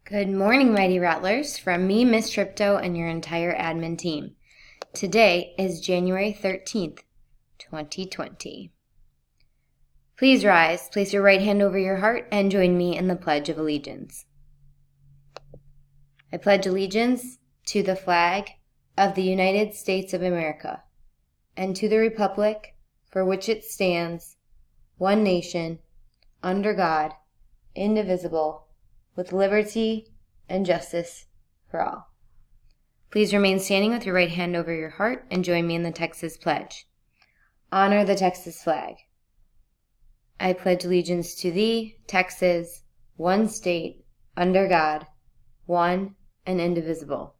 Good morning, Mighty Rattlers, from me, Miss Tripto, and your entire admin team. Today is January 13th, 2020. Please rise, place your right hand over your heart, and join me in the Pledge of Allegiance. I pledge allegiance to the flag of the United States of America, and to the republic for which it stands, one nation, under God, indivisible, with liberty and justice for all. Please remain standing with your right hand over your heart and join me in the Texas Pledge. Honor the Texas flag. I pledge allegiance to thee, Texas, one state, under God, one and indivisible.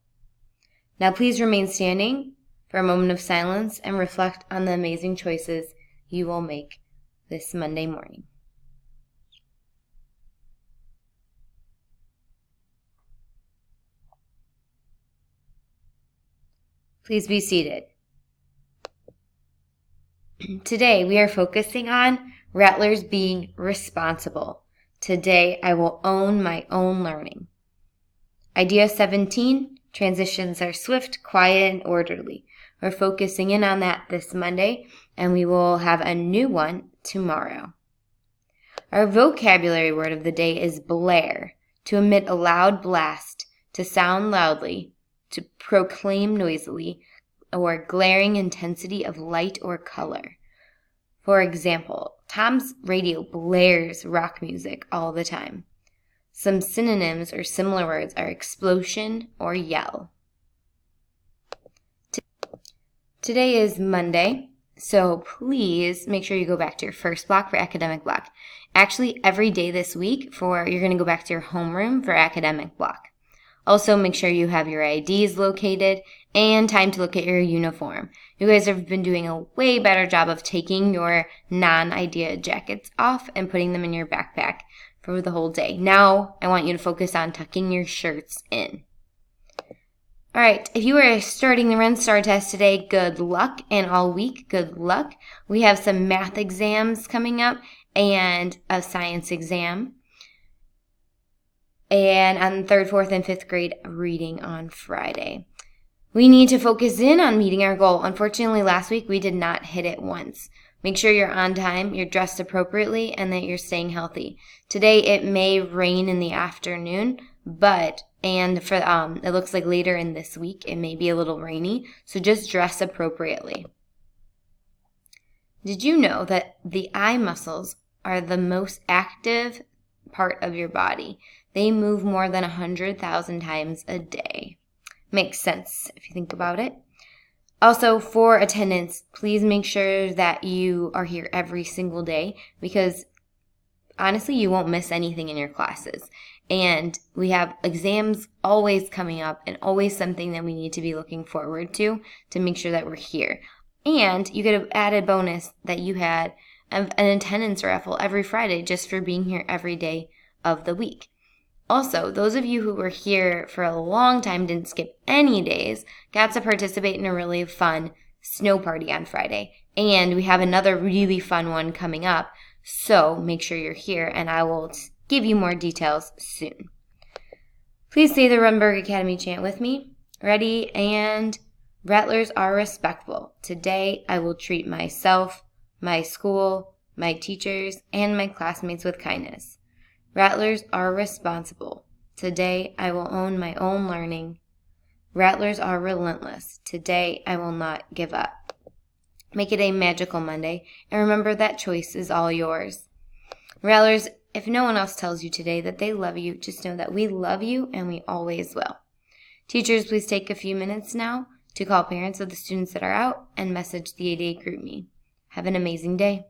Now please remain standing for a moment of silence and reflect on the amazing choices you will make this Monday morning. Please be seated. Today we are focusing on Rattlers being responsible. Today I will own my own learning. Idea 17, transitions are swift, quiet, and orderly. We're focusing in on that this Monday, and we will have a new one tomorrow. Our vocabulary word of the day is blare, to emit a loud blast, to sound loudly, to proclaim noisily, or glaring intensity of light or color. For example, Tom's radio blares rock music all the time. Some synonyms or similar words are explosion or yell. Today is Monday, so please make sure you go back to your first block for academic block. Actually, every day this week you're going to go back to your homeroom for academic block. Also, make sure you have your IDs located and time to look at your uniform. You guys have been doing a way better job of taking your non-idea jackets off and putting them in your backpack for the whole day. Now, I want you to focus on tucking your shirts in. All right, if you are starting the Ren Star test today, good luck, and all week, good luck. We have some math exams coming up and a science exam. And on 3rd, 4th, and 5th grade, reading on Friday. We need to focus in on meeting our goal. Unfortunately, last week we did not hit it once. Make sure you're on time, you're dressed appropriately, and that you're staying healthy. Today it may rain in the afternoon, it looks like later in this week it may be a little rainy, so just dress appropriately. Did you know that the eye muscles are the most active part of your body? They move more than 100,000 times a day. Makes sense if you think about it. Also, for attendance, please make sure that you are here every single day because honestly, you won't miss anything in your classes. And we have exams always coming up and always something that we need to be looking forward to make sure that we're here. And you get an added bonus that you had an attendance raffle every Friday just for being here every day of the week. Also, those of you who were here for a long time, didn't skip any days, got to participate in a really fun snow party on Friday. And we have another really fun one coming up, so make sure you're here, and I will give you more details soon. Please say the Runberg Academy chant with me. Ready? And Rattlers are respectful. Today, I will treat myself, my school, my teachers, and my classmates with kindness. Rattlers are responsible. Today, I will own my own learning. Rattlers are relentless. Today, I will not give up. Make it a magical Monday, and remember that choice is all yours. Rattlers, if no one else tells you today that they love you, just know that we love you and we always will. Teachers, please take a few minutes now to call parents of the students that are out and message the 8A GroupMe. Have an amazing day.